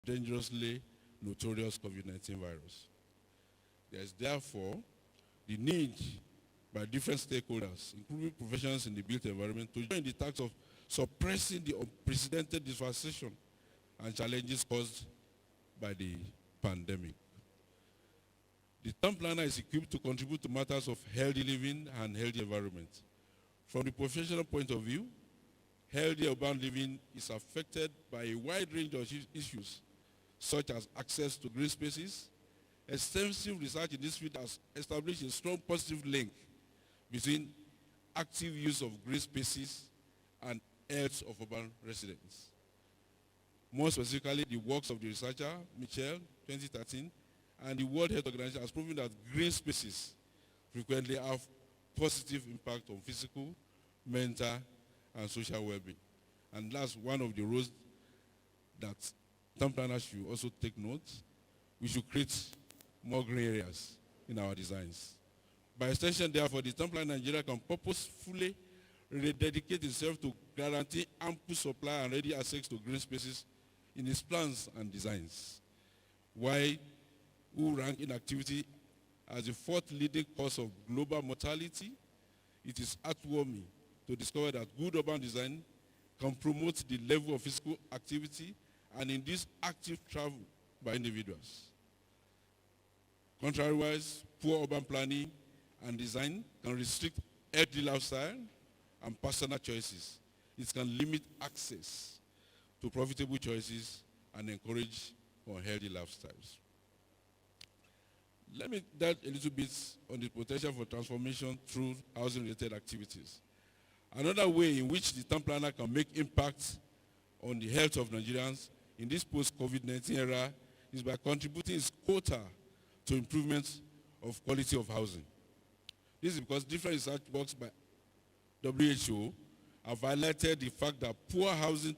dangerously notorious COVID-19 virus. There is therefore the need by different stakeholders, including professionals in the built environment, to join the task of suppressing the unprecedented devastation and challenges caused by the pandemic. The town planner is equipped to contribute to matters of healthy living and healthy environment. From the professional point of view, healthy urban living is affected by a wide range of issues, such as access to green spaces. Extensive research in this field has established a strong positive link between active use of green spaces and health of urban residents. More specifically, the works of the researcher, Michel, 2013, and the World Health Organization has proven that green spaces frequently have positive impact on physical, mental, and social well-being. And that's one of the roles that town planners should also take note. We should create more green areas in our designs. By extension, therefore, the town plan Nigeria can purposefully rededicate itself to guarantee ample supply and ready access to green spaces in its plans and designs. Why who rank inactivity as the fourth leading cause of global mortality, it is heartwarming to discover that good urban design can promote the level of physical activity and induce active travel by individuals. Contrariwise, poor urban planning and design can restrict healthy lifestyle and personal choices. It can limit access to profitable choices and encourage unhealthy lifestyles. Let me delve a little bit on the potential for transformation through housing-related activities. Another way in which the town planner can make impact on the health of Nigerians in this post-COVID-19 era is by contributing its quota to improvement of quality of housing. This is because different research works by WHO have highlighted the fact that poor housing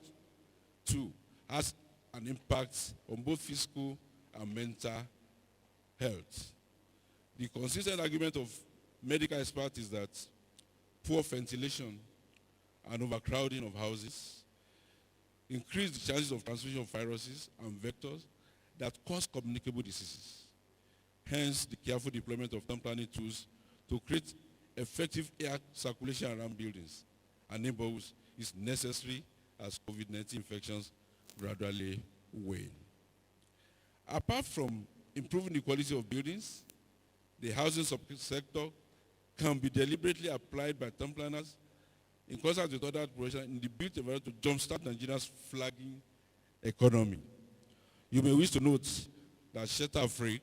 too has an impact on both physical and mental health. The consistent argument of medical experts is that poor ventilation and overcrowding of houses increase the chances of transmission of viruses and vectors that cause communicable diseases. Hence, the careful deployment of town planning tools to create effective air circulation around buildings and neighborhoods is necessary as COVID-19 infections gradually wane. Apart from improving the quality of buildings, the housing sector can be deliberately applied by town planners in concert with other professionals in the built environment to jumpstart Nigeria's flagging economy. You may wish to note that Shelter Freak,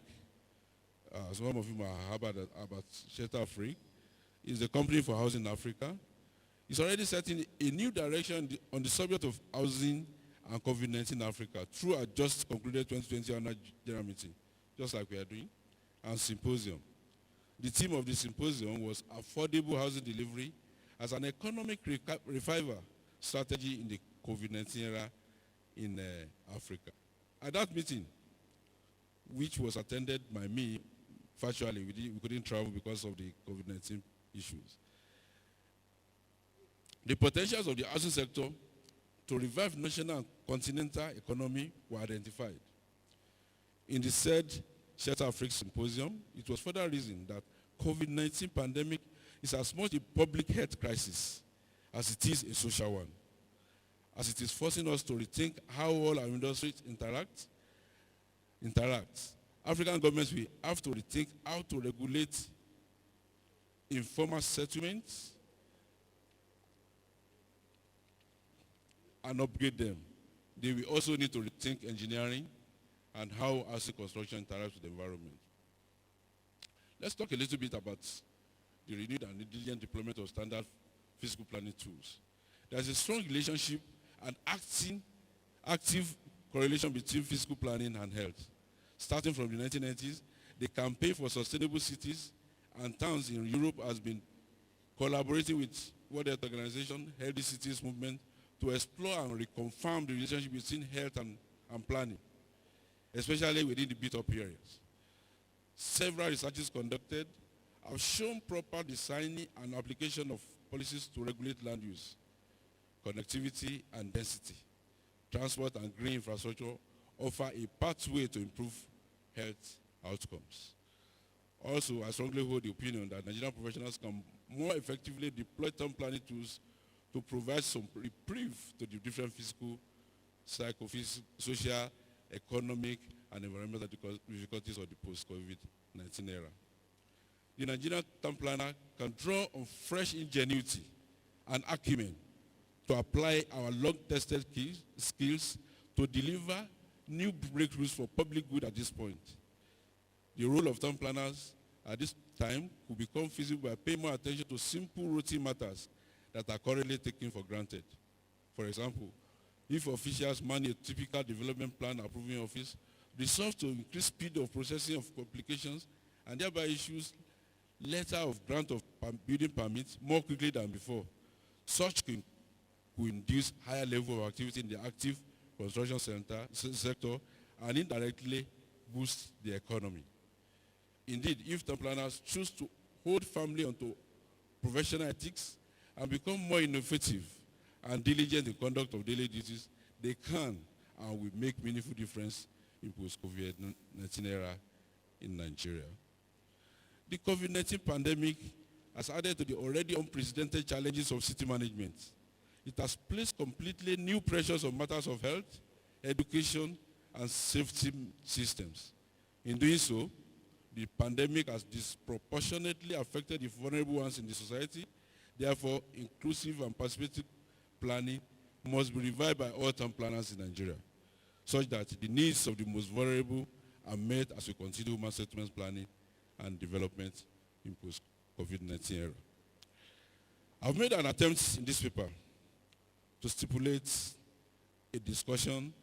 some of you might have heard about Shelter Freak, is the company for housing in Africa. It's already setting a new direction on the subject of housing and COVID-19 in Africa through a just concluded 2020 annual general meeting, just like we are doing, and symposium. The theme of the symposium was affordable housing delivery as an economic revival strategy in the COVID-19 era in Africa. At that meeting, which was attended by me virtually, we couldn't travel because of the COVID-19 issues. The potentials of the housing sector to revive national and continental economy were identified. In the said Shelter Africa Symposium, it was further reasoned that COVID-19 pandemic is as much a public health crisis as it is a social one, as it is forcing us to rethink how all our industries interact. African governments will have to rethink how to regulate informal settlements and upgrade them. They will also need to rethink engineering and how housing construction interacts with the environment. Let's talk a little bit about the renewed and diligent deployment of standard physical planning tools. There's a strong relationship and active correlation between physical planning and health. Starting from the 1990s, the Campaign for Sustainable Cities and Towns in Europe has been collaborating with World Health Organization, Healthy Cities Movement, to explore and reconfirm the relationship between health and planning, especially within the built-up areas. Several researches conducted have shown proper designing and application of policies to regulate land use, connectivity and density, transport and green infrastructure offer a pathway to improve health outcomes. Also, I strongly hold the opinion that Nigerian professionals can more effectively deploy town planning tools to provide some reprieve to the different physical, social, economic, and environmental difficulties of the post-COVID-19 era. The Nigerian town planner can draw on fresh ingenuity and acumen to apply our long-tested skills to deliver new breakthroughs for public good at this point. The role of town planners at this time could become feasible by paying more attention to simple routine matters that are currently taken for granted. For example, if officials manage a typical development plan approving office, resolve to increase speed of processing of applications and thereby issues letter of grant of building permits more quickly than before. Such could induce higher level of activity in the active construction sector and indirectly boost the economy. Indeed, if town planners choose to hold firmly onto professional ethics and become more innovative and diligent in conduct of daily duties, they can and will make meaningful difference in post-COVID-19 era in Nigeria. The COVID-19 pandemic has added to the already unprecedented challenges of city management. It has placed completely new pressures on matters of health, education, and safety systems. In doing so, the pandemic has disproportionately affected the vulnerable ones in the society. Therefore, inclusive and participative planning must be revived by all town planners in Nigeria, such that the needs of the most vulnerable are met as we continue human settlements planning and development in post-COVID-19 era. I've made an attempt in this paper to stipulate a discussion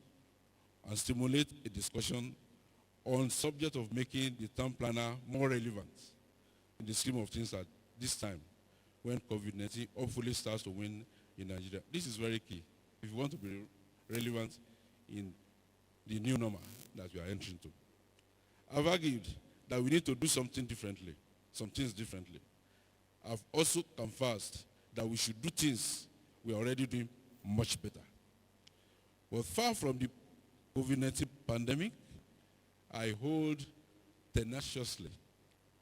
and stimulate a discussion on subject of making the town planner more relevant in the scheme of things at this time when COVID-19 hopefully starts to wane in Nigeria. This is very key if you want to be relevant in the new normal that we are entering to. I've argued that we need to do something differently, some things differently. I've also confessed that we should do things we are already doing much better. But far from the COVID-19 pandemic, I hold tenaciously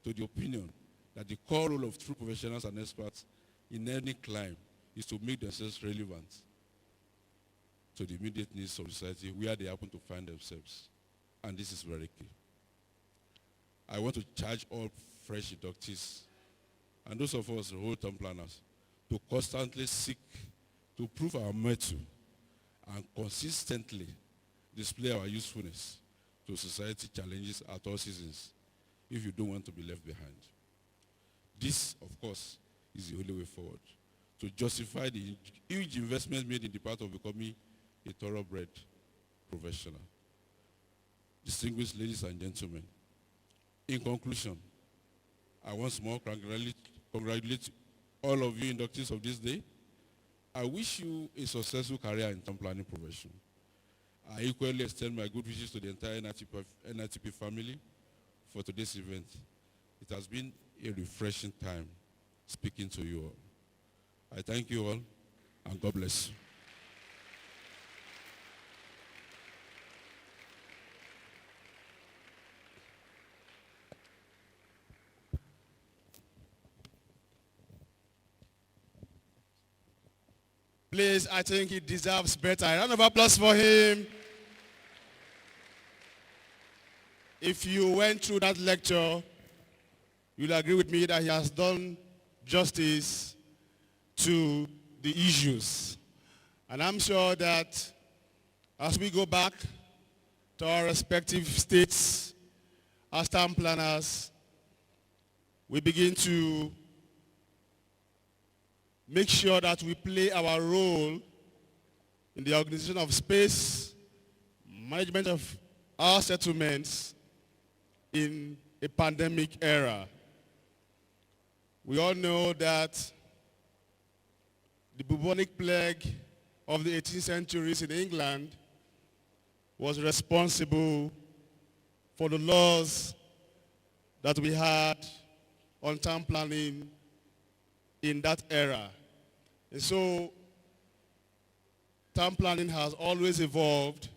to the opinion that the core role of true professionals and experts in any climb is to make themselves relevant to the immediate needs of society where they happen to find themselves. And this is very key. I want to charge all fresh inductees and those of us whole term planners to constantly seek to prove our mettle and consistently display our usefulness to society challenges at all seasons if you don't want to be left behind. This, of course, is the only way forward to justify the huge investment made in the part of becoming a thoroughbred professional. Distinguished ladies and gentlemen, in conclusion, I once more congratulate all of you inductees of this day. I wish you a successful career in town planning profession. I equally extend my good wishes to the entire NITP family for today's event. It has been a refreshing time speaking to you all. I thank you all, and God bless you. Please, I think he deserves better. A round of applause for him. If you went through that lecture, you'll agree with me that he has done justice to the issues. And I'm sure that as we go back to our respective states as town planners, we begin to make sure that we play our role in the organization of space, management of our settlements in a pandemic era. We all know that the bubonic plague of the 18th centuries in England was responsible for the laws that we had on town planning in that era. And so town planning has always evolved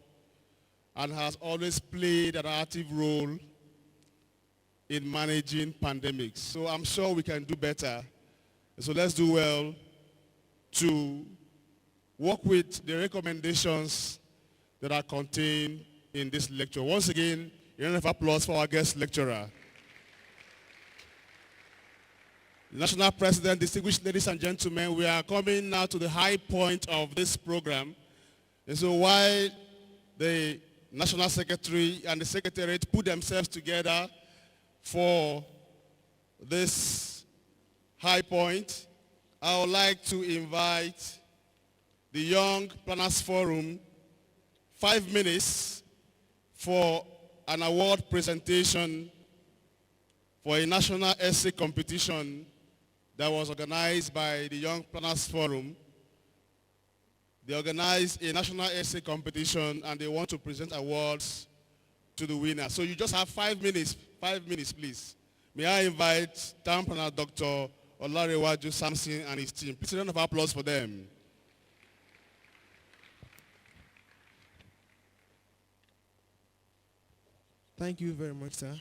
and has always played an active role in managing pandemics. So I'm sure we can do better. So let's do well to work with the recommendations that are contained in this lecture. Once again, a round of applause for our guest lecturer. National President, distinguished ladies and gentlemen, we are coming now to the high point of this program. And so while the National Secretary and the Secretariat put themselves together for this high point, I would like to invite the Young Planners Forum 5 minutes for an award presentation for a national essay competition that was organized by the Young Planners Forum. They organized a national essay competition and they want to present awards to the winner. So you just have 5 minutes, please. May I invite Town Planner Dr. Olarewaju Samson and his team. Please a round of applause for them. Thank you very much, sir.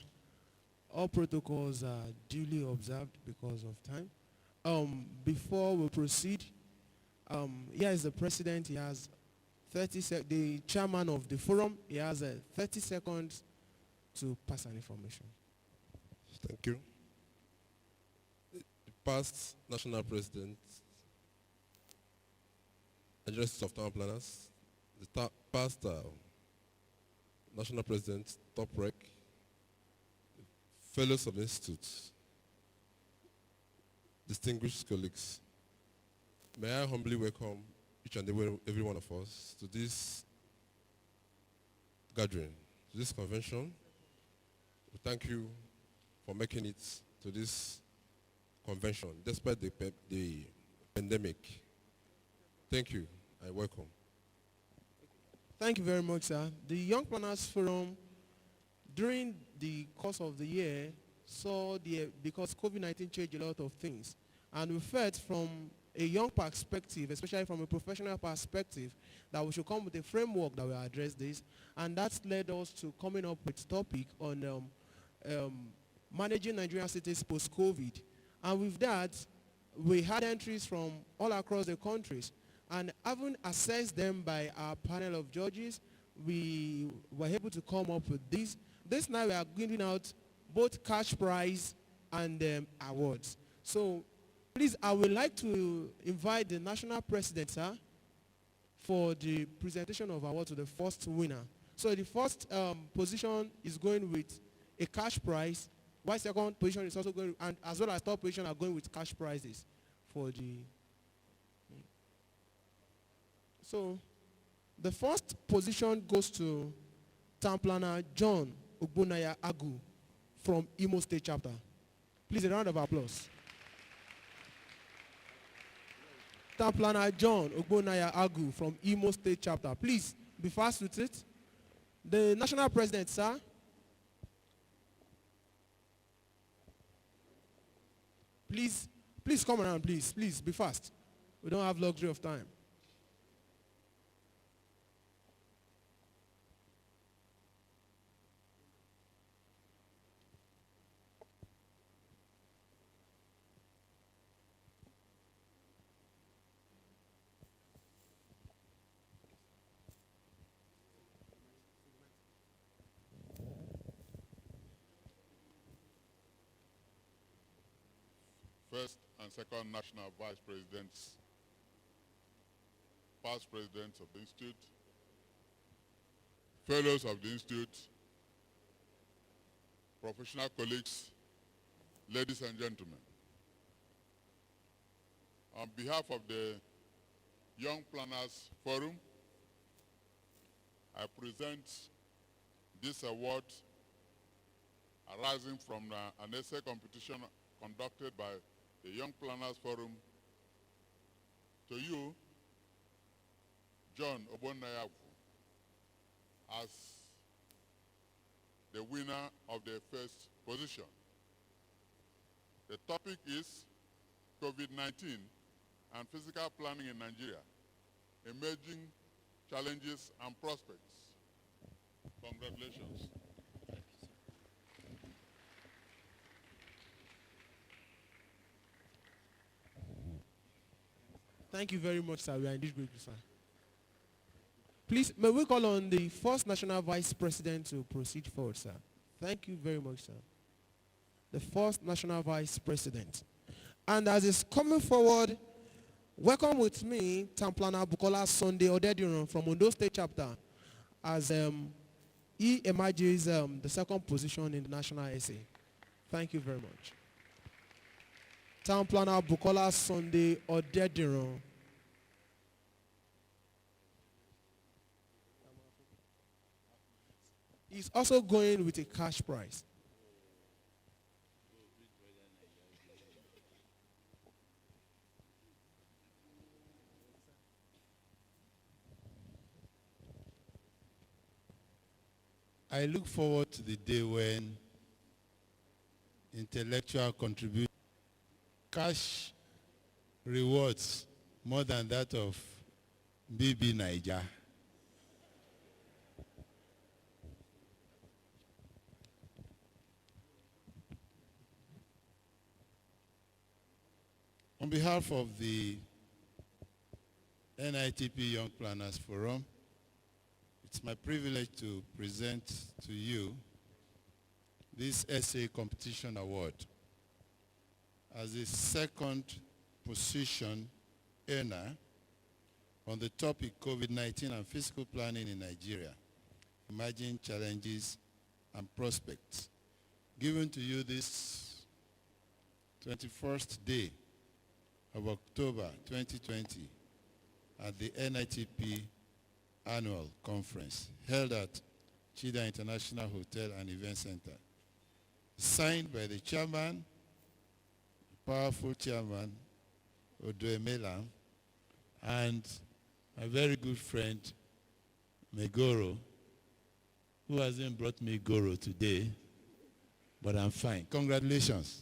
All protocols are duly observed because of time. Before we proceed, here is the president. He has 30 seconds. The chairman of the forum, he has 30 seconds to pass an information. Thank you. The past national president, Nigerian of Town Planners, the past national president, top rec, fellows of the institute, distinguished colleagues, may I humbly welcome each and every one of us to this gathering, to this convention. We thank you for making it to this convention, despite the pandemic. Thank you, and welcome. Thank you very much, sir. The Young Planners Forum, during the course of the year, saw because COVID-19 changed a lot of things, and we felt from a young perspective, especially from a professional perspective, that we should come with a framework that will address this, and that led us to coming up with a topic on managing Nigerian cities post-COVID. And with that, we had entries from all across the countries, and having assessed them by our panel of judges, we were able to come up with this. This night we are giving out both cash prize and awards. So please, I would like to invite the national president, sir, for the presentation of awards to the first winner. So the first position is going with a cash prize, while second position is also going, and as well as third position are going with cash prizes for the. So the first position goes to Town Planner John Ogbonaya Agu from Imo State Chapter. Please, a round of applause. Town Planner John Ogbonaya Agu from Imo State Chapter. Please, be fast with it. The national president, sir. Please come around, please, be fast. We don't have luxury of time. First and second national vice presidents, past presidents of the institute, fellows of the institute, professional colleagues, ladies and gentlemen. On behalf of the Young Planners Forum, I present this award arising from an essay competition conducted by the Young Planners Forum to you, John Ogbonaya, as the winner of the first position. The topic is COVID-19 and physical planning in Nigeria, emerging challenges and prospects. Congratulations. Thank you very much, sir. We are indeed grateful, sir. Please, may we call on the first National Vice President to proceed forward, sir. Thank you very much, sir. The first National Vice President. And as is coming forward, welcome with me, Town Planner Bukola Sunday Odediran from Ondo State Chapter, as he emerges the second position in the national essay. Thank you very much. Town Planner Bukola Sunday Odediran. He's also going with a cash prize. I look forward to the day when intellectual contribution, cash rewards more than that of BB Niger. On behalf of the NITP Young Planners Forum, it's my privilege to present to you this essay competition award as the second position earner on the topic COVID-19 and fiscal planning in Nigeria, emerging challenges and prospects, given to you this 21st day of October 2020 at the NITP annual conference held at Chida International Hotel and Event Center, signed by the chairman, powerful chairman, Odoemela, and my very good friend, Megoro, who hasn't brought me Goro today, but I'm fine. Congratulations.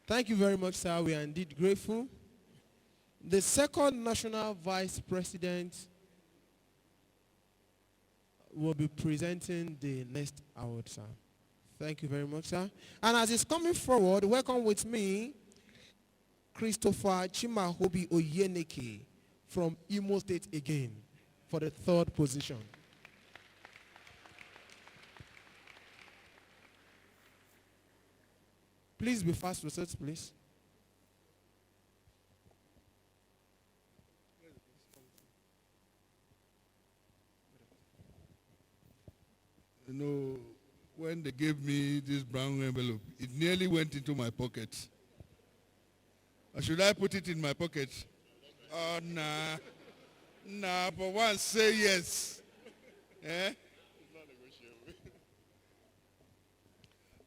Thank you very much, sir. We are indeed grateful. The second National Vice President will be presenting the next award, sir. Thank you very much, sir. And as he's coming forward, welcome with me, Christopher Chimahobi Oyeneke from Imo State again for the third position. Please be fast with it, please. You know, when they gave me this brown envelope, it nearly went into my pocket. Or should I put it in my pocket? Oh, nah. Nah, for once, say yes. Eh?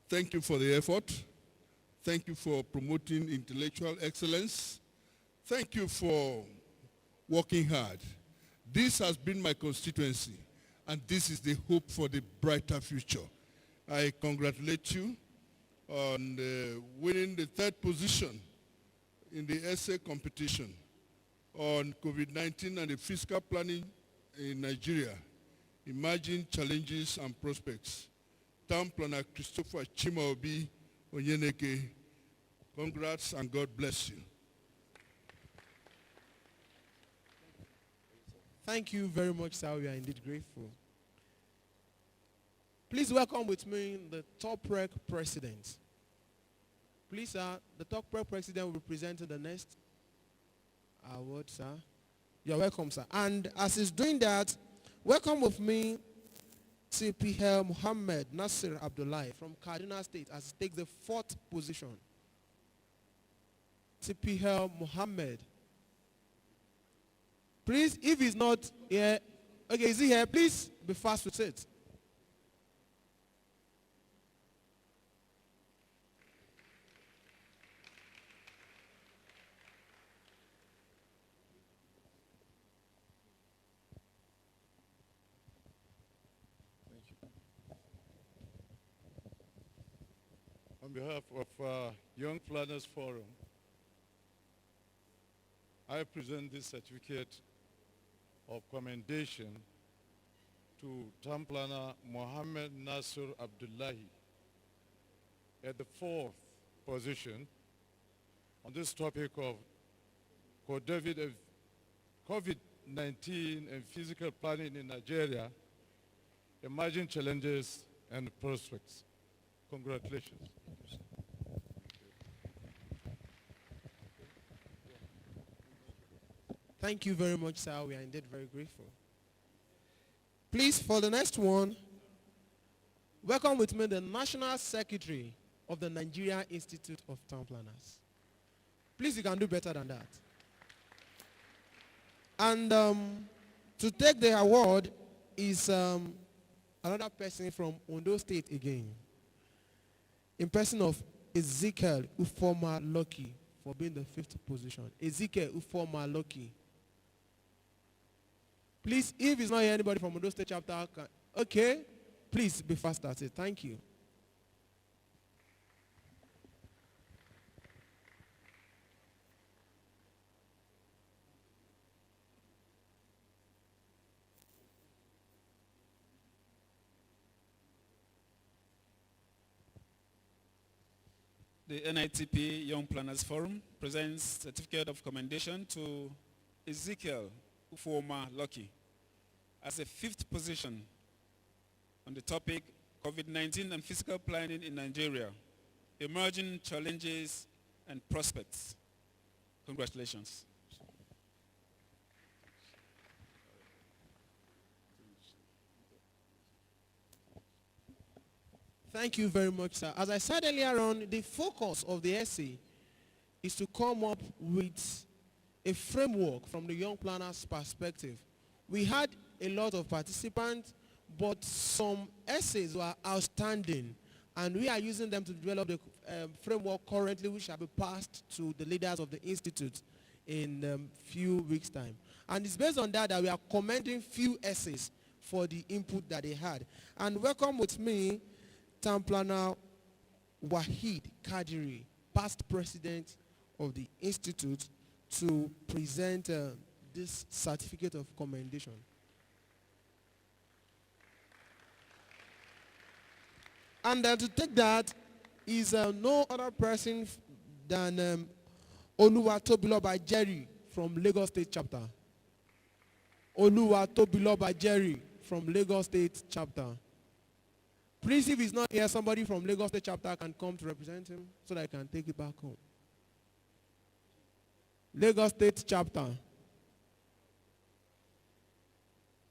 Thank you for the effort. Thank you for promoting intellectual excellence. Thank you for working hard. This has been my constituency, and this is the hope for the brighter future. I congratulate you on winning the third position in the essay competition on COVID-19 and the fiscal planning in Nigeria, emerging challenges and prospects. Town Planner Christopher Chimaobi Onyeneke, congrats and God bless you. Thank you very much, sir. We are indeed grateful. Please welcome with me the top rec president. Please, sir, the top rec president will be presenting the next award, sir. You're welcome, sir. And as he's doing that, welcome with me CPL Muhammad Nasir Abdullahi from Kaduna State as he takes the fourth position. CPL Muhammad. Please, if he's not here, okay, is he here? Please be fast with it. On behalf of Young Planners Forum, I present this certificate of commendation to Town Planner Mohammed Nasir Abdullahi at the 4th position on this topic of COVID-19 and physical planning in Nigeria, emerging challenges and prospects. Congratulations. Thank you very much, sir. We are indeed very grateful. Please, for the next one, welcome with me the National Secretary of the Nigerian Institute of Town Planners. Please, you can do better than that. And to take the award is another person from Ondo State again, in person of Ezekiel Ufoma Loki for being the 5th position. Ezekiel Ufoma Loki. Please, if it's not here, anybody from Ondo State chapter, okay, please be fast at it. Thank you. The NITP Young Planners Forum presents certificate of commendation to Ezekiel Ufoma Loki as a 5th position on the topic COVID-19 and physical planning in Nigeria, emerging challenges and prospects. Congratulations. Thank you very much, sir. As I said earlier on, the focus of the essay is to come up with a framework from the young planners' perspective. We had a lot of participants, but some essays were outstanding, and we are using them to develop the framework currently, which shall be passed to the leaders of the institute in a few weeks' time. And it's based on that we are commending few essays for the input that they had. And welcome with me Town Planner Wahid Kadiri, past president of the institute, to present this certificate of commendation. And to take that is no other person than Oluwatobiloba Jerry from Lagos State chapter. Oluwatobiloba Jerry from Lagos State chapter. Please, if he's not here, somebody from Lagos State chapter can come to represent him so that I can take it back home. Lagos State chapter.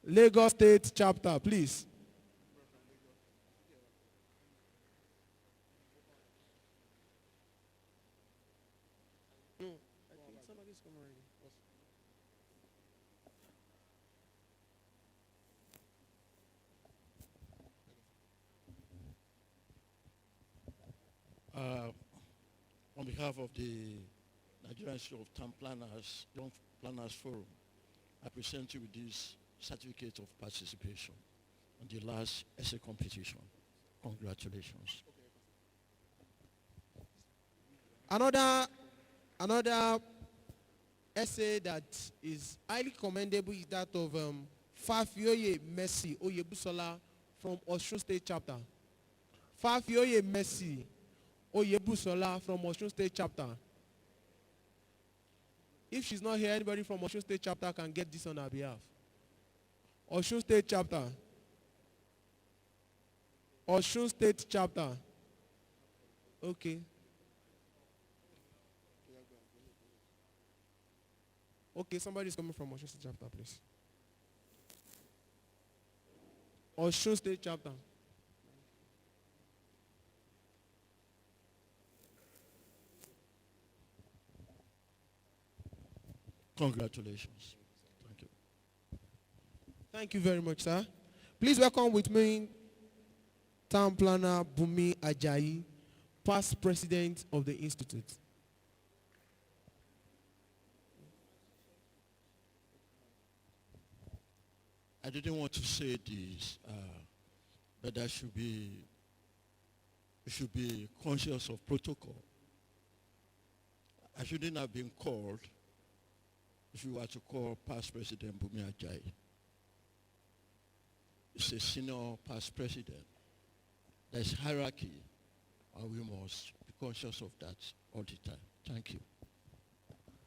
Lagos State chapter, please. No, I think somebody's coming already. On behalf of the Nigerian Institute of Town Planners, Young Planners Forum, I present you with this certificate of participation on the last essay competition. Congratulations. Another essay that is highly commendable is that of Fafioye Mercy Oyebusola from Osun State chapter. Fafioye Mercy Oyebusola from Osun State chapter. If she's not here, anybody from Osun State chapter can get this on her behalf. Osun State chapter. Osun State chapter. Okay. Okay, somebody's coming from Osun State chapter, please. Osun State chapter. Congratulations. Thank you. Thank you very much, sir. Please welcome with me Town Planner Bumi Ajayi, past president of the institute. I didn't want to say this, but we should be conscious of protocol. I shouldn't have been called if you were to call past President Bumi Ajayi, it's a senior past president. There's hierarchy, and we must be conscious of that all the time. Thank you.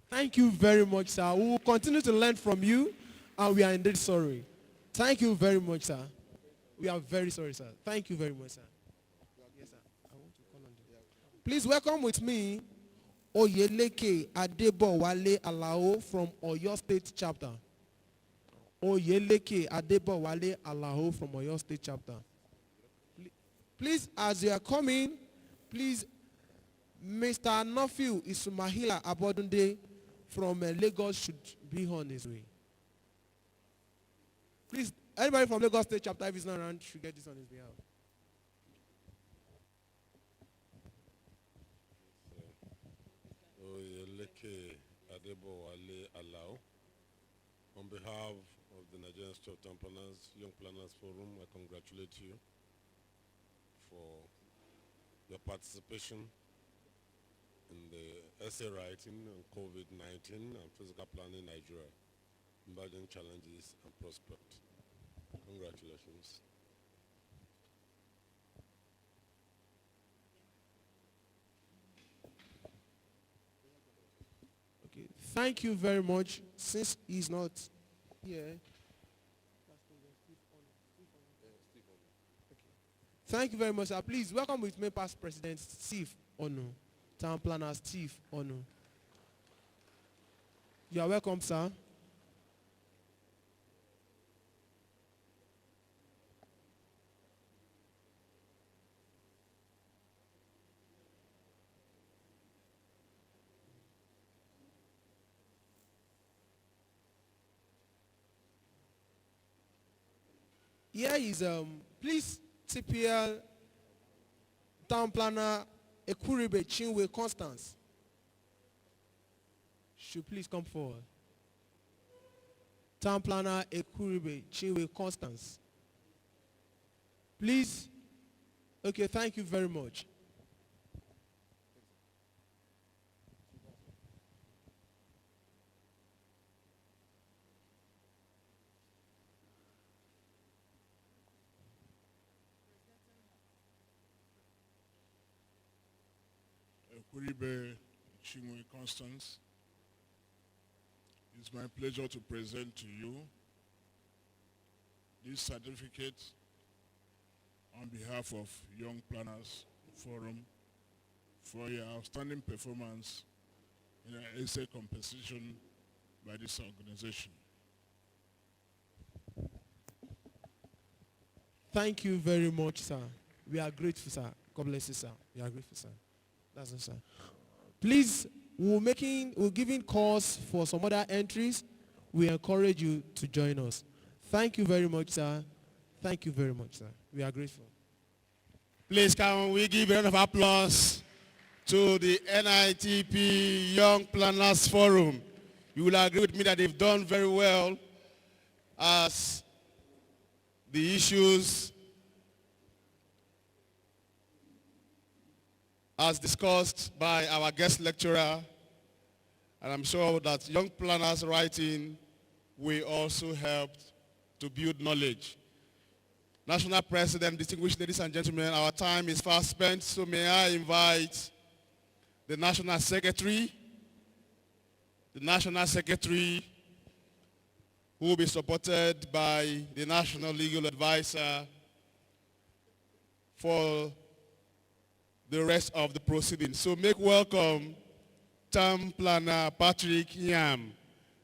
Thank you very much, sir. We will continue to learn from you, and we are indeed sorry. Thank you very much, sir. We are very sorry, sir. Thank you very much, sir. Yes, sir. I want to call on you. Please welcome with me Oyeleke Adebowale Alao from Oyo State Chapter. Oyeleke Adebowale Alao from Oyo State Chapter. Please, as you are coming, please, Mr. Nofiu Isumahila Abodunde from Lagos should be on his way. Please, anybody from Lagos State Chapter, if he's not around, should get this on his behalf. Oyeleke Adebowale Alao, on behalf of the Nigerian Institute of Town Planners, Young Planners Forum, I congratulate you for your participation in the essay writing on COVID-19 and physical planning in Nigeria, emerging challenges and prospects. Congratulations. Okay, thank you very much. Since he's not here, thank you very much, sir. Please welcome with me past President Steve Onu, Town Planner Steve Onu. You are welcome, sir. Here is please TPL Town Planner Ekuribe Chinwe Constance should please come forward. Town Planner Ekuribe Chinwe Constance. Please. Okay, thank you very much. Kuribe Chinwe Constance, it's my pleasure to present to you this certificate on behalf of Young Planners Forum for your outstanding performance in an essay competition by this organization. Thank you very much, sir. We are grateful, sir. God bless you, sir. We are grateful, sir. That's it, sir. Please, we're giving calls for some other entries. We encourage you to join us. Thank you very much, sir. Thank you very much, sir. We are grateful. Please can we give a round of applause to the NITP Young Planners Forum. You will agree with me that they've done very well as the issues as discussed by our guest lecturer, and I'm sure that young planners writing will also help to build knowledge. National President, distinguished ladies and gentlemen, our time is fast spent, so may I invite the National Secretary who will be supported by the National Legal Advisor for the rest of the proceedings. So make welcome Town Planner Patrick Yam,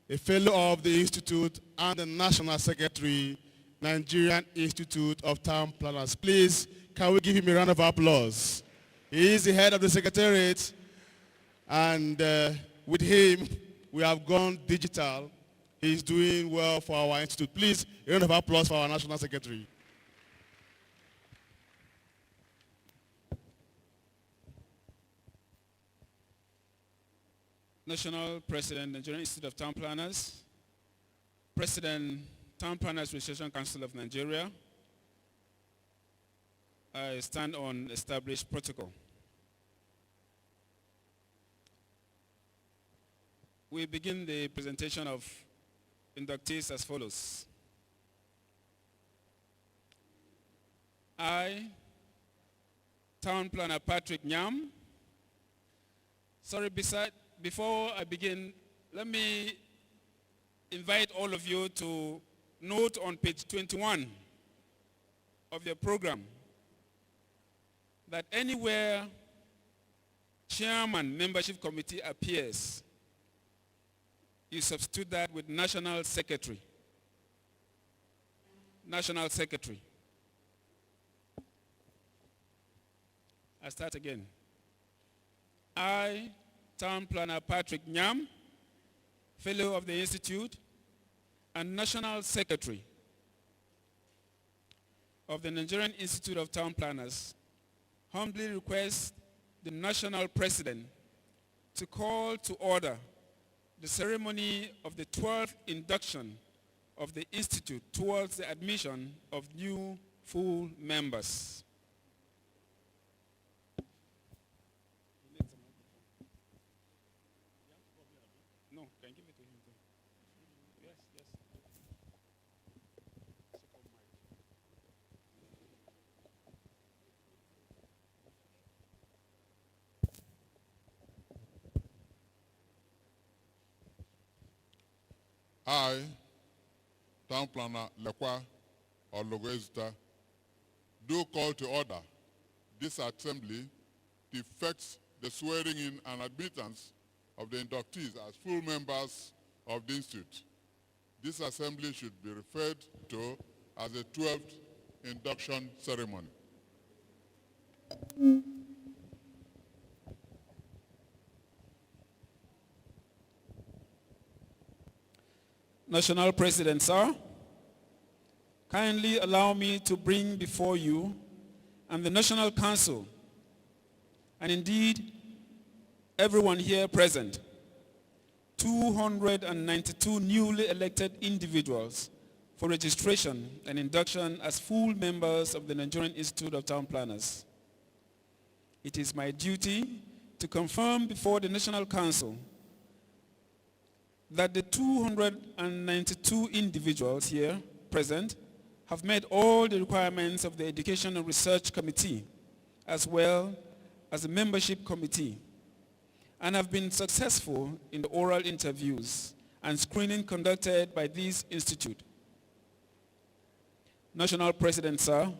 a fellow of the Institute and the National Secretary, Nigerian Institute of Town Planners. Please, can we give him a round of applause? He is the head of the Secretariat, and with him, we have gone digital. He's doing well for our institute. Please, a round of applause for our National Secretary. National President, Nigerian Institute of Town Planners, President, Town Planners Registration Council of Nigeria. I stand on established protocol. we begin the presentation of inductees as follows. I, Town Planner Patrick Nyam. Sorry, before I begin, let me invite all of you to note on page 21 of your program that anywhere chairman membership committee appears, you substitute that with national secretary. National secretary. I start again. I, Town Planner Patrick Nyam, Fellow of the Institute and National Secretary of the Nigerian Institute of Town Planners, humbly request the National President to call to order the ceremony of the 12th induction of the Institute towards the admission of new full members. No, can you give it to him too? Yes, yes. I, Town Planner Lekwa Ologoezuta, do call to order this assembly to effect the swearing in and admittance of the inductees as full members of the Institute. This assembly should be referred to as the 12th induction ceremony. National President, sir, kindly allow me to bring before you and the National Council, and indeed everyone here present, 292 newly elected individuals for registration and induction as full members of the Nigerian Institute of Town Planners. It is my duty to confirm before the National Council that the 292 individuals here present have met all the requirements of the Education and Research Committee as well as the Membership Committee and have been successful in the oral interviews and screening conducted by this institute. National President, sir,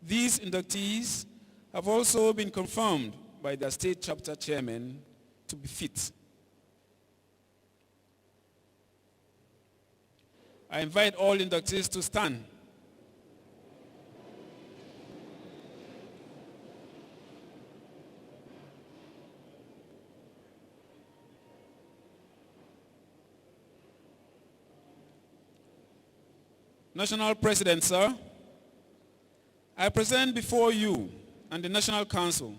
these inductees have also been confirmed by their state chapter chairman to be fit. I invite all inductees to stand. National President, sir, I present before you and the National Council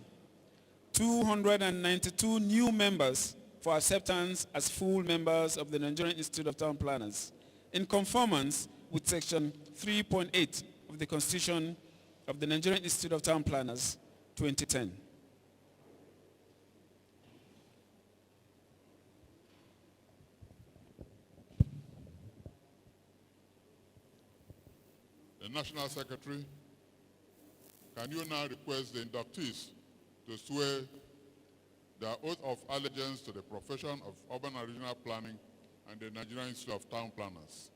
292 new members for acceptance as full members of the Nigerian Institute of Town Planners in conformance with Section 3.8 of the Constitution of the Nigerian Institute of Town Planners, 2010. The National Secretary, can you now request the inductees to swear their oath of allegiance to the profession of urban and regional planning and the Nigerian Institute of Town Planners?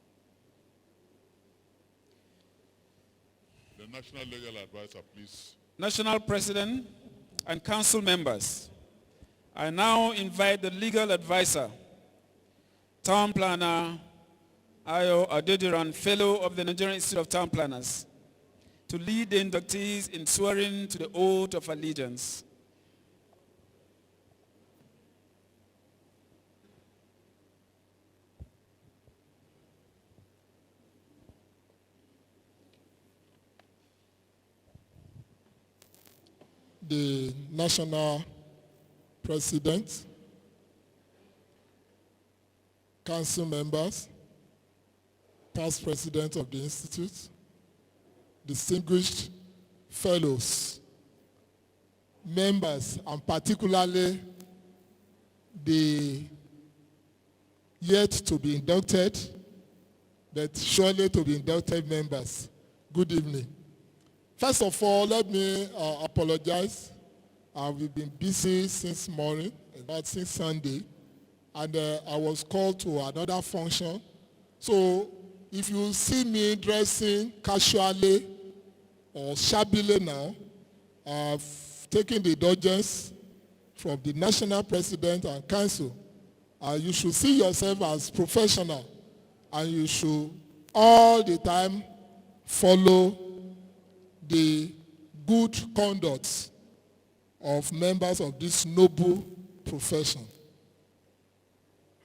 The National Legal Advisor, please. National President and Council members, I now invite the Legal Advisor, Town Planner Ayo Adediran, Fellow of the Nigerian Institute of Town Planners, to lead the inductees in swearing to the oath of allegiance. The National President, Council members, past President of the Institute, distinguished fellows, members, and particularly the yet to be inducted, but surely to be inducted members. Good evening. First of all, let me apologize. We've been busy since morning, about since Sunday, and I was called to another function. So if you see me dressing casually or shabbily now, I've taken the indulgence from the national president and council. You should see yourself as professional, and you should all the time follow the good conduct of members of this noble profession.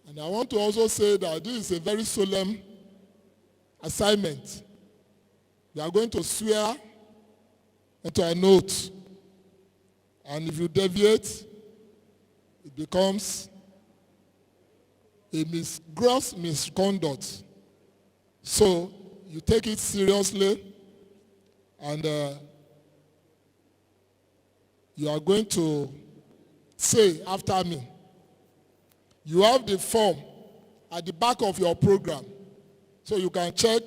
And I want to also say that this is a very solemn assignment. You are going to swear into an oath, and if you deviate, it becomes a gross misconduct. So you take it seriously, and you are going to say after me. You have the form at the back of your program, so you can check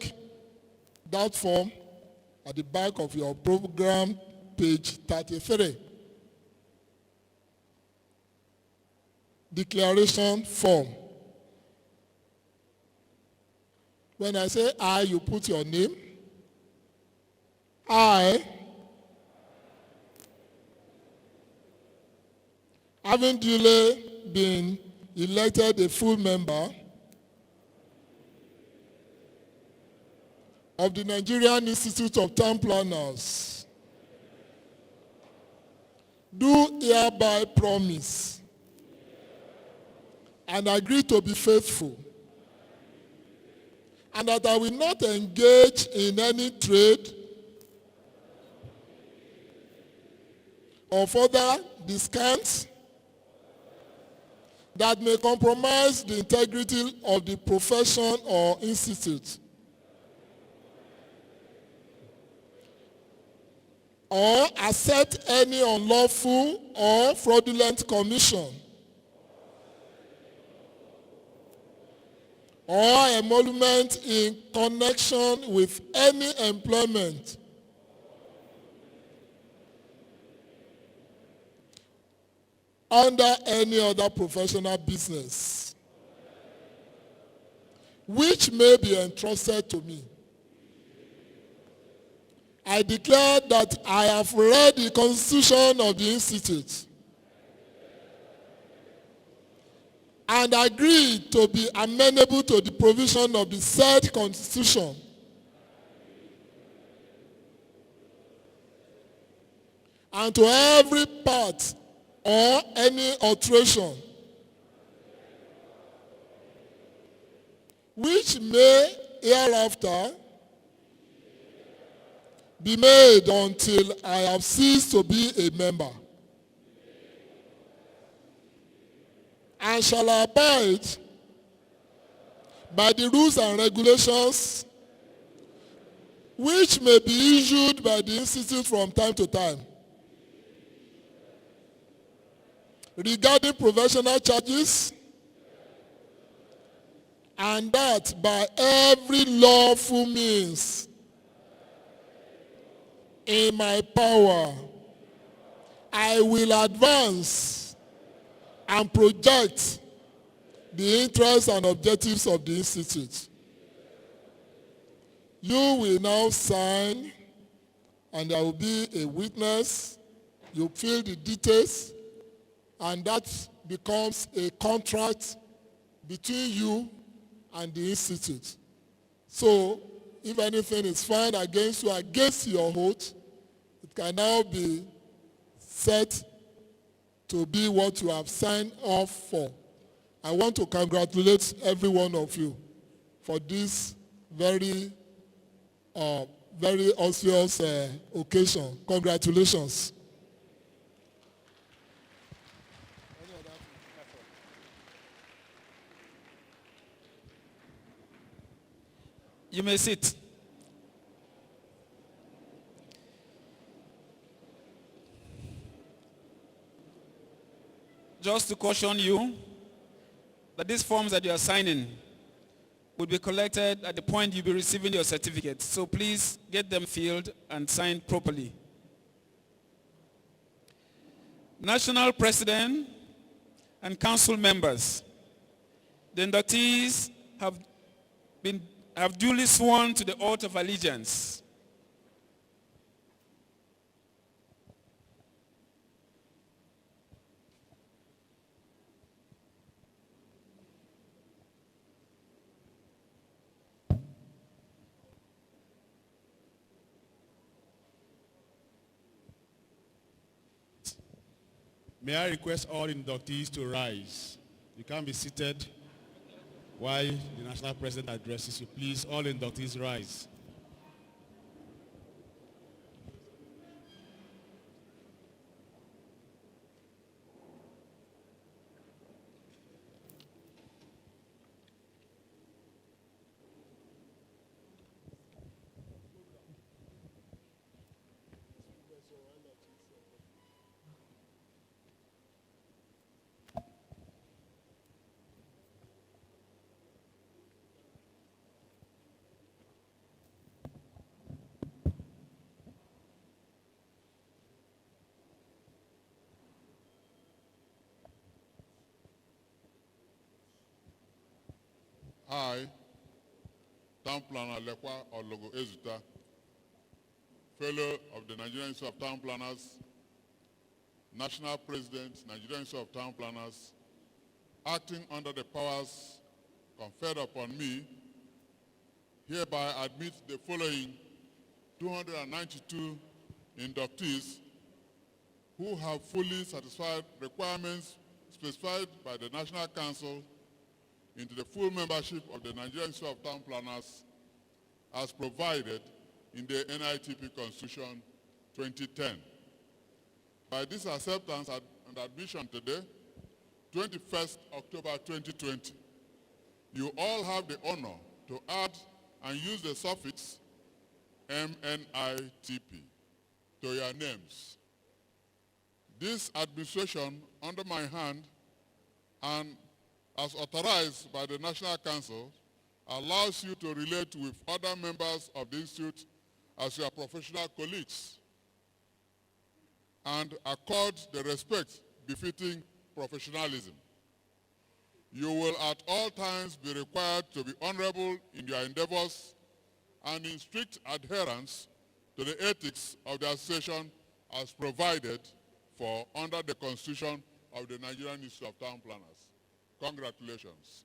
that form at the back of your program, page 33. Declaration form. When I say I, you put your name. I, having duly been elected a full member of the Nigerian Institute of Town Planners, do hereby promise and agree to be faithful, and that I will not engage in any trade or further descants that may compromise the integrity of the profession or institute, or accept any unlawful or fraudulent commission or emolument in connection with any employment under any other professional business which may be entrusted to me. I declare that I have read the Constitution of the Institute and agree to be amenable to the provision of the said Constitution and to every part or any alteration which may hereafter be made until I have ceased to be a member, and shall abide by the rules and regulations which may be issued by the Institute from time to time regarding professional charges, and that by every lawful means in my power I will advance and project the interests and objectives of the Institute. You will now sign, and there will be a witness. You fill the details, and that becomes a contract between you and the Institute. So if anything is found against you, against your oath, it can now be set to be what you have signed off for. I want to congratulate every one of you for this very auspicious occasion. Congratulations. You may sit. Just to caution you, that these forms that you are signing will be collected at the point you'll be receiving your certificate. So please get them filled and signed properly. National President and Council members, the inductees have duly sworn to the oath of allegiance. May I request all inductees to rise? You can't be seated while the national president addresses you. Please, all inductees rise. I, Town Planner Lekwa Ologo Ezuta, Fellow of the Nigerian Institute of Town Planners, National President, Nigerian Institute of Town Planners, acting under the powers conferred upon me, hereby admit the following 292 inductees who have fully satisfied requirements specified by the National Council into the full membership of the Nigerian Institute of Town Planners as provided in the NITP Constitution 2010. By this acceptance and admission today, 21st October 2020, you all have the honor to add and use the suffix MNITP to your names. This administration under my hand and as authorized by the National Council allows you to relate with other members of the Institute as your professional colleagues and accord the respect befitting professionalism. You will at all times be required to be honorable in your endeavors and in strict adherence to the ethics of the association as provided for under the Constitution of the Nigerian Institute of Town Planners. Congratulations.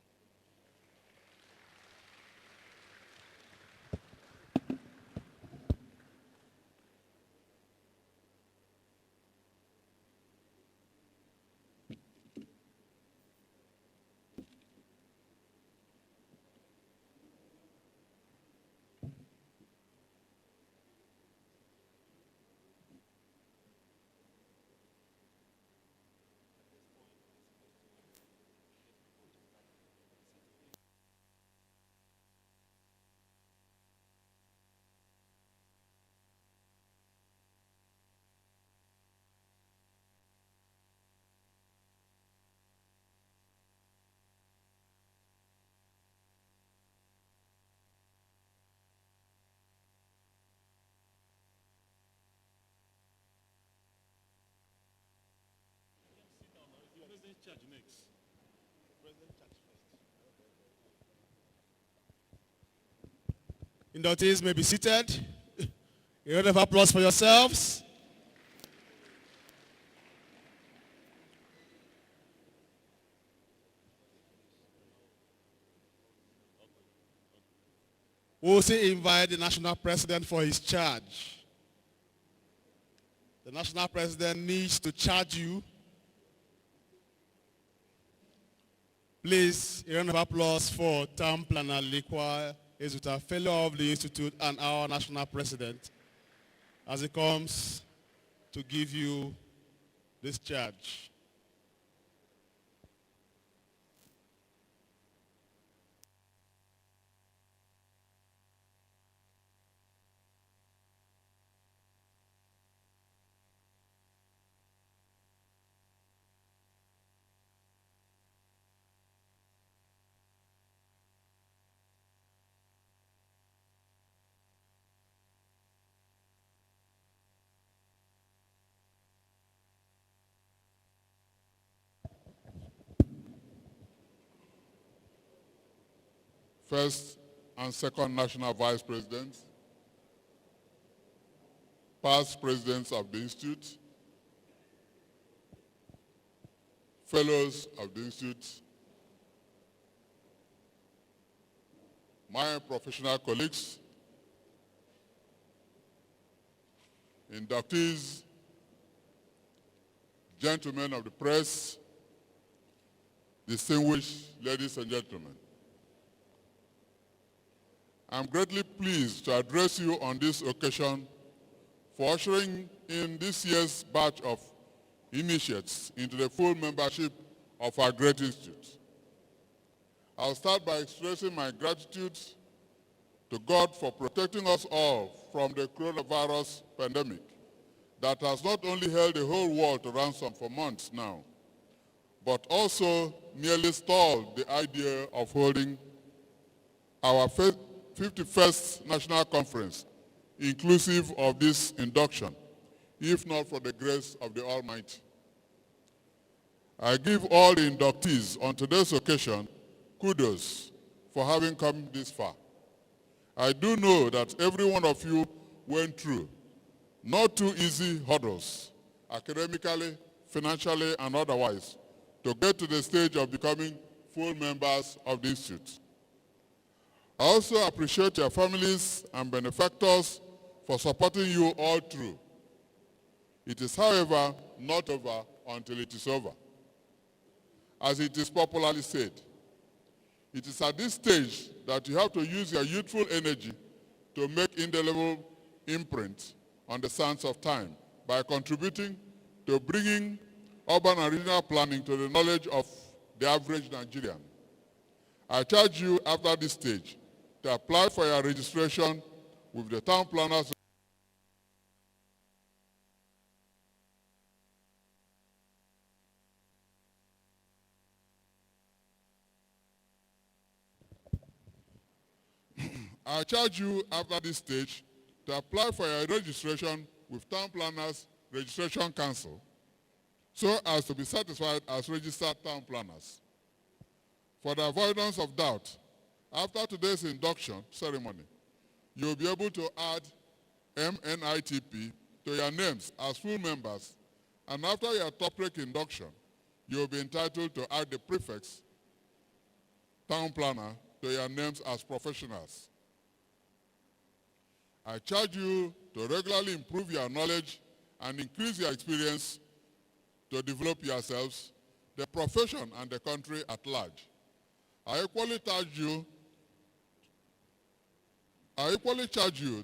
Inductees may be seated. A round of applause for yourselves. We'll also invite the national president for his charge. The national president needs to charge you. Please, a round of applause for Town Planner Lekwa Ezuta, fellow of the Institute and our national president, as he comes to give you this charge. first and second national vice presidents, past presidents of the Institute, fellows of the Institute, my professional colleagues, inductees, gentlemen of the press, distinguished ladies and gentlemen. I'm greatly pleased to address you on this occasion for ushering in this year's batch of initiates into the full membership of our great institute. I'll start by expressing my gratitude to God for protecting us all from the coronavirus pandemic that has not only held the whole world to ransom for months now, but also nearly stalled the idea of holding our 51st National Conference, inclusive of this induction, if not for the grace of the Almighty. I give all the inductees on today's occasion kudos for having come this far. I do know that every one of you went through not too easy hurdles, academically, financially, and otherwise, to get to the stage of becoming full members of the Institute. I also appreciate your families and benefactors for supporting you all through. It is, however, not over until it is over. As it is popularly said, it is at this stage that you have to use your youthful energy to make indelible imprint on the sands of time by contributing to bringing urban and regional planning to the knowledge of the average Nigerian. I charge you after this stage to apply for your registration with the town planners. I charge you after this stage to apply for your registration with Town Planners Registration Council so as to be certified as registered town planners. For the avoidance of doubt, after today's induction ceremony, you'll be able to add NITP to your names as full members, and after your top-rate induction, you'll be entitled to add the prefix town planner to your names as professionals. I charge you to regularly improve your knowledge and increase your experience to develop yourselves, the profession, and the country at large. I equally charge you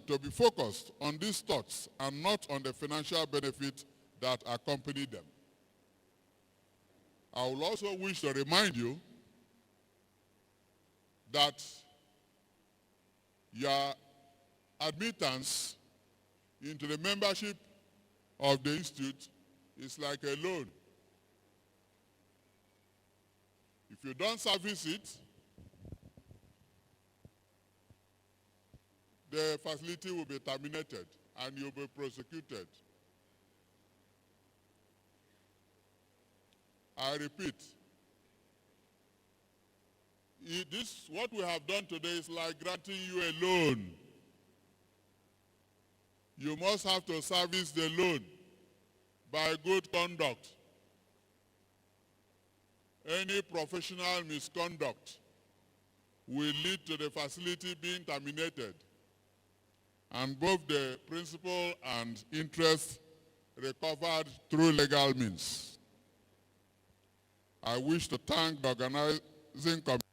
to be focused on these thoughts and not on the financial benefit that accompany them. I will also wish to remind you that your admittance into the membership of the Institute is like a loan. If you don't service it, the facility will be terminated and you'll be prosecuted. I repeat, what we have done today is like granting you a loan. You must have to service the loan by good conduct. Any professional misconduct will lead to the facility being terminated, and both the principal and interest recovered through legal means. I wish to thank the organizing committee.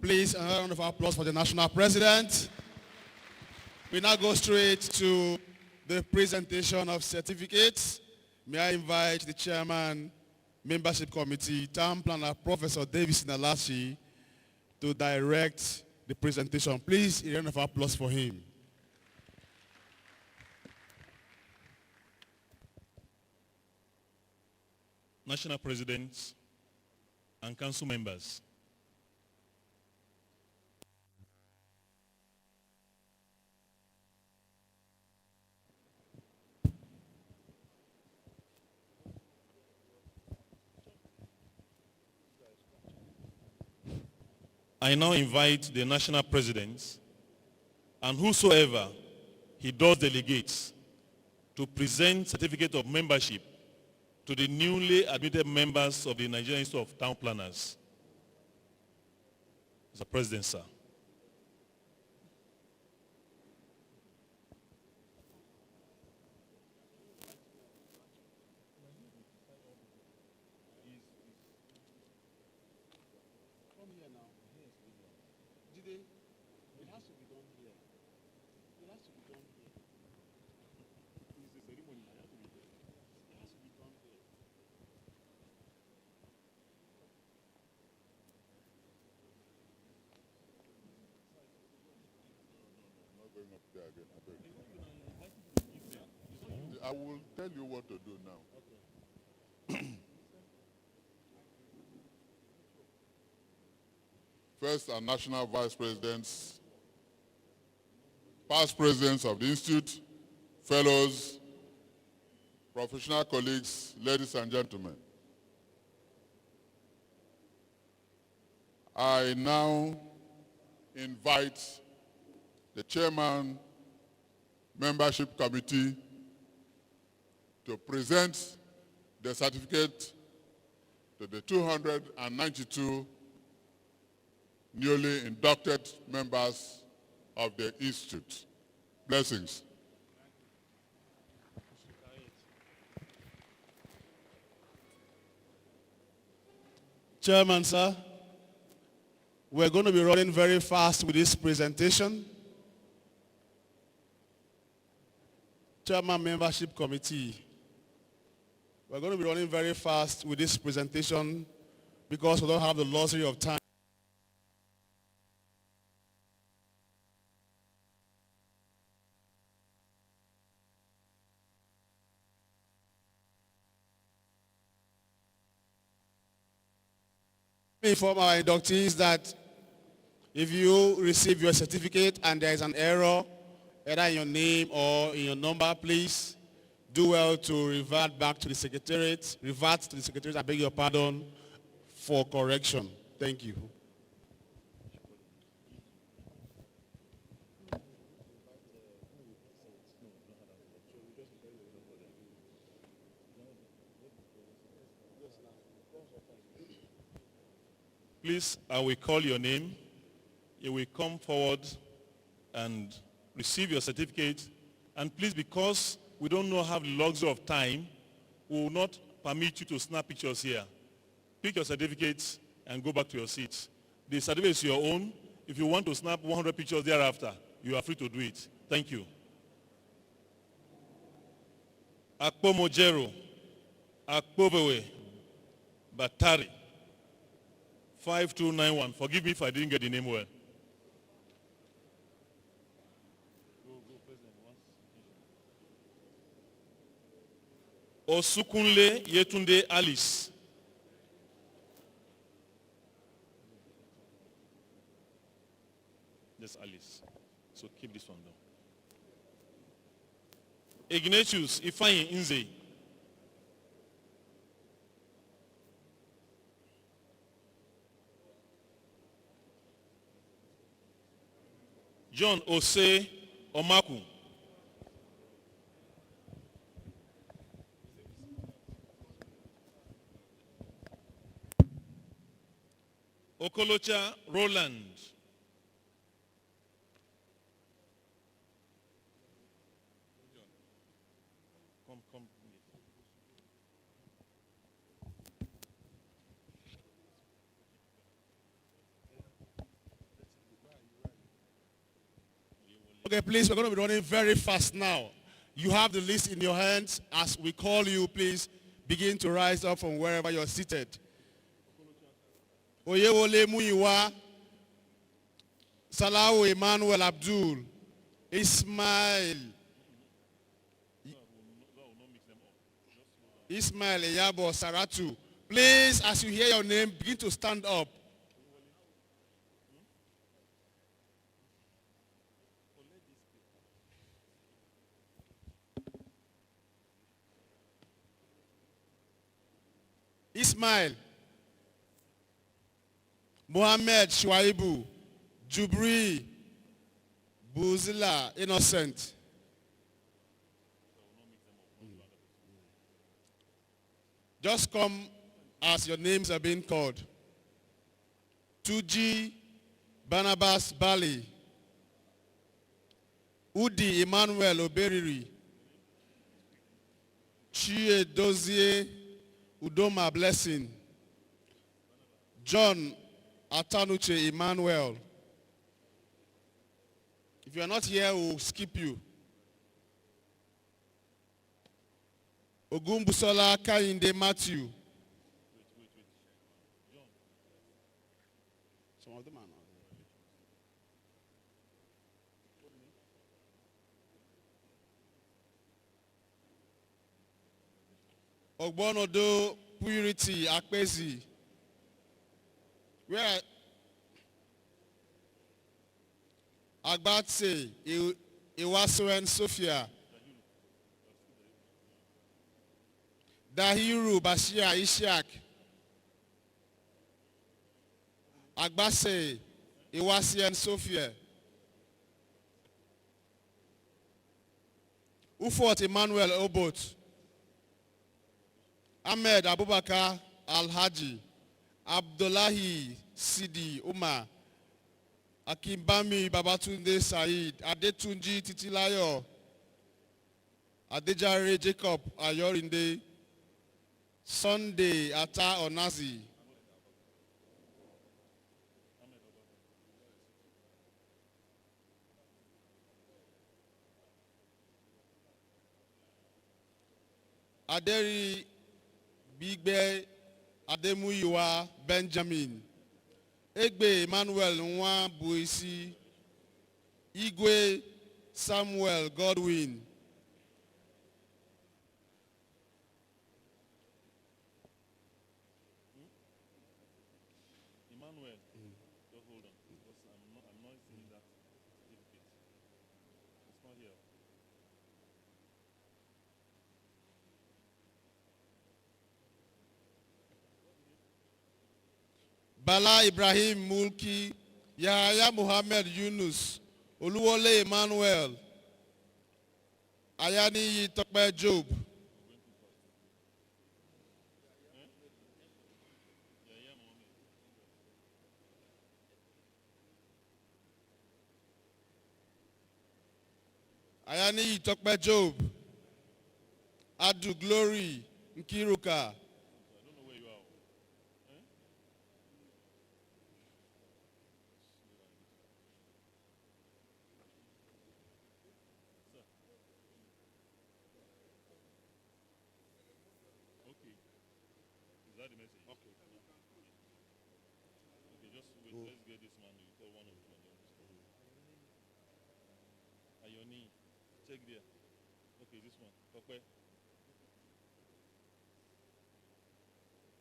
Please, a round of applause for the national president. We now go straight to the presentation of certificates. May I invite the chairman, membership committee, town planner, Professor Davis Nalashi, to direct the presentation. Please, a round of applause for him. national presidents, and council members. I now invite the national presidents and whosoever he does delegate to present certificate of membership to the newly admitted members of the Nigerian Institute of Town Planners. Mr. President, sir. I will tell you what to do now. First, our national vice presidents, past presidents of the Institute, fellows, professional colleagues, ladies and gentlemen. I now invite the chairman, membership committee, to present the certificate to the 292 newly inducted members of the Institute. Blessings. Chairman, sir, we're going to be running very fast with this presentation. Chairman, membership committee, we're going to be running very fast with this presentation because we don't have the luxury of time. Inform our inductees that if you receive your certificate and there is an error, either in your name or in your number, please do well to revert back to the secretariat. Revert to the secretariat, I beg your pardon, for correction. Thank you. Please, I will call your name. You will come forward and receive your certificate. And please, because we don't have the luxury of time, we will not permit you to snap pictures here. Pick your certificates and go back to your seats. The certificate is your own. If you want to snap 100 pictures thereafter, you are free to do it. Thank you. Akpomojero, Akpobewe, Batari, 5291. Forgive me if I didn't get the name well. Osukunle Yetunde Alice. That's Alice. So keep this one down. Ignatius Ifeanyi Nze. John Ose Omaku. Okolocha Roland. Come. Okay, please, we're going to be running very fast now. You have the list in your hands. As we call you, please begin to rise up from wherever you're seated. Oyewole Muyiwa, Salahu Emmanuel Abdul, Ismail, Ismail Eyabo Saratu. Please, as you hear your name, begin to stand up. Ismail Mohammed Shuaibu Jubri Buzila Innocent. Just come as your names are being called. Tuji Barnabas Bali, Udi Emmanuel Oberiri, Chie Dozie Udoma Blessing, John Atanuche Emmanuel. If you are not here, we'll skip you. Ogumbusola Kainde Matthew. Some of them are not. Ogbonodo Purity Akpezi. Where Agbatse Iwaso Sophia. Dahiru Bashir Ishak. Agbase Iwasi and Sophia. Ufort Emmanuel Obot. Ahmed Abubakar Al-Haji. Abdullahi Sidi Umar. Akimbami Babatunde Said. Adetunji Titilayo. Adejare Jacob Ayorinde. Sunday Ata Onazi. Aderi Bigbe Ademuyiwa Benjamin. Egbe Emmanuel Nwa Buisi. Igwe Samuel Godwin. Bala Ibrahim Mulki, Yahya Muhammad Yunus, Oluwole Emmanuel, Ayani Tokpe Job. Ayani Tokpe Job, Adu Glory Nkiruka. Check there. Okay, this one. Okay.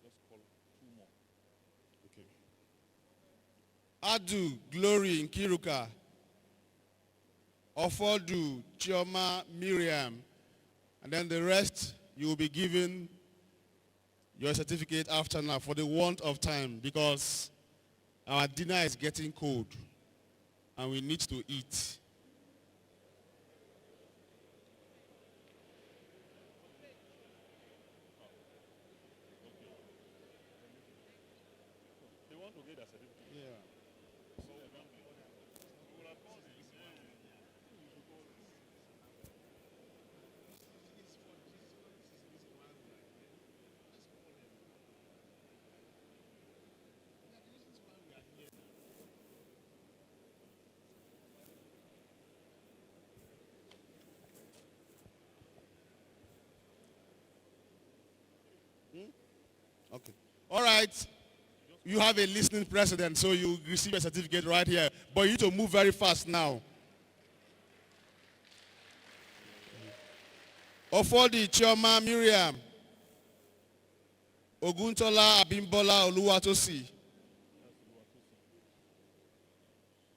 Just call two more. Okay. Adu Glory Nkiruka. Ofodu Chioma Miriam. And then the rest you will be given your certificate after now for the want of time, because our dinner is getting cold and we need to eat. Okay. All right. You have a listening president, so you receive a certificate right here. But you need to move very fast now. Ofodi Chioma Miriam. Oguntola Abimbola Oluwatosi.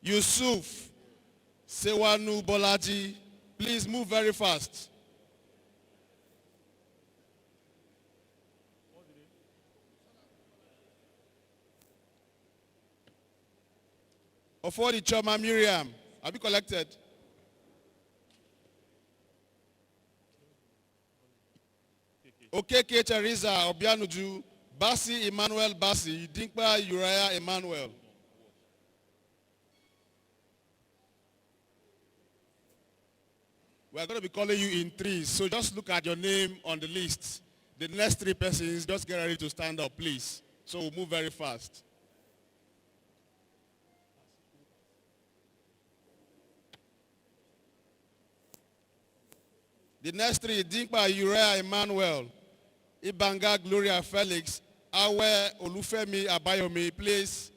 Yusuf Sewanu Bolaji. Please move very fast. Ofori Choma Miriam. Have you collected? Okeke Teresa Obianuju. Basi Emmanuel Basi. Dinkpa Uriah Emmanuel. We are going to be calling you in threes, so just look at your name on the list. The next three persons, just get ready to stand up, please. So we'll move very fast. The next three, Dinkpa Uriah Emmanuel, Ibanga Gloria Felix, Awe Olufemi Abayomi, please.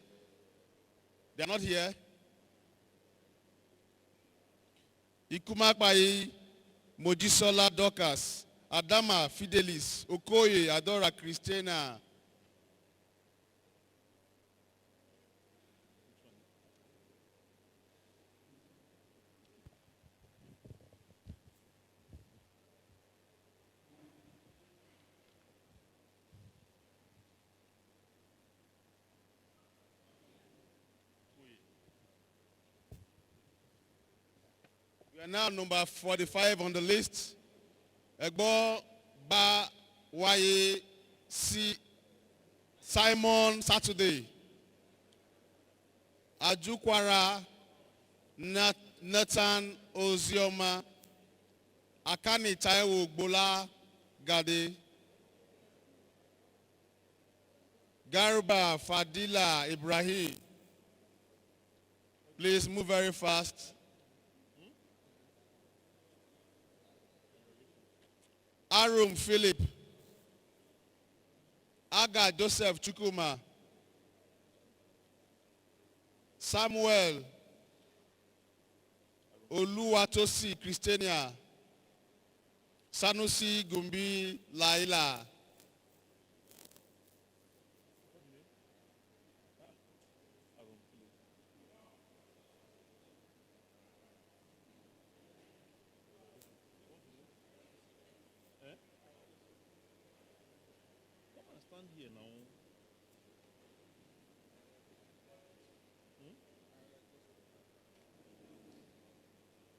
They are not here. Ikumakpai Mojisola Dorcas, Adama Fidelis, Okoye Adora Christina. We are now number 45 on the list. Egbo Ba Waye Si Simon Saturday. Ajukwara Nathan Ozioma. Akani Taiwo Gbola Gade. Garba Fadila Ibrahim. Please move very fast. Arum Philip. Aga Joseph Chukuma. Samuel Oluwatosi Christiania. Sanusi Gumbi Laila.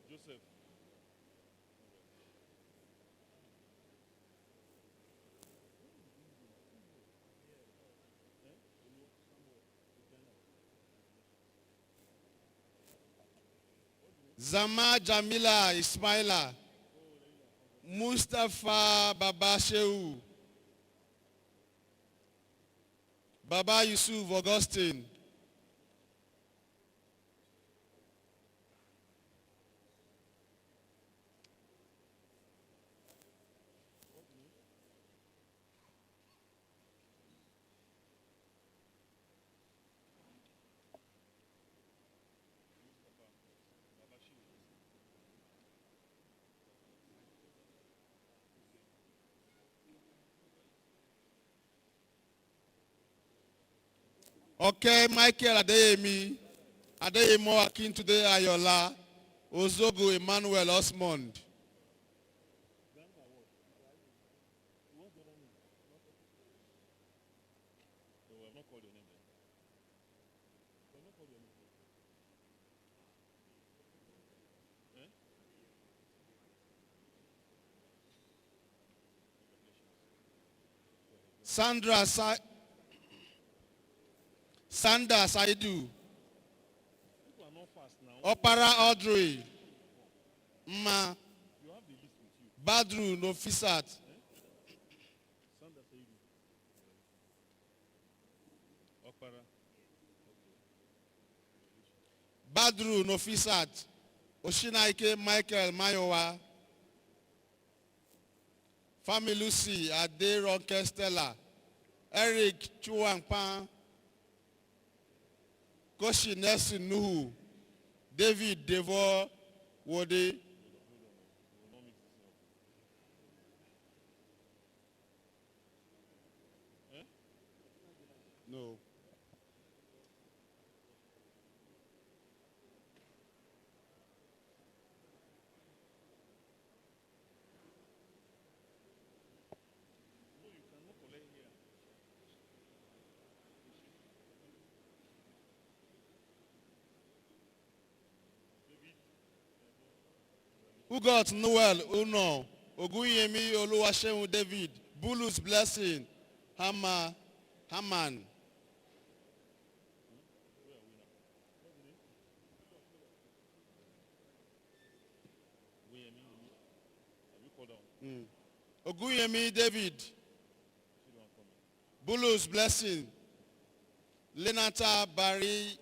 Joseph. Zama Jamila Ismaila. Mustafa Babasheu. Baba Yusuf Augustine. Okay, Michael Adeyemi, Adeyemo Akintude Ayola, Ozogo Emmanuel Osmond. Sanda Saidu. Opara Audrey. Ma. Badru Nofisat. Badru Nofisat. Oshinaike Michael Mayowa. Family Lucy Ade Ronke Stella. Eric Chuangpan. Koshi Nelson Nuhu. David Devor Wode. Ugot Noel Uno, Oguyemi Oluwaseun David, Bulus Blessing, Haman. Oguyemi David, Bulus Blessing, Lenata Barry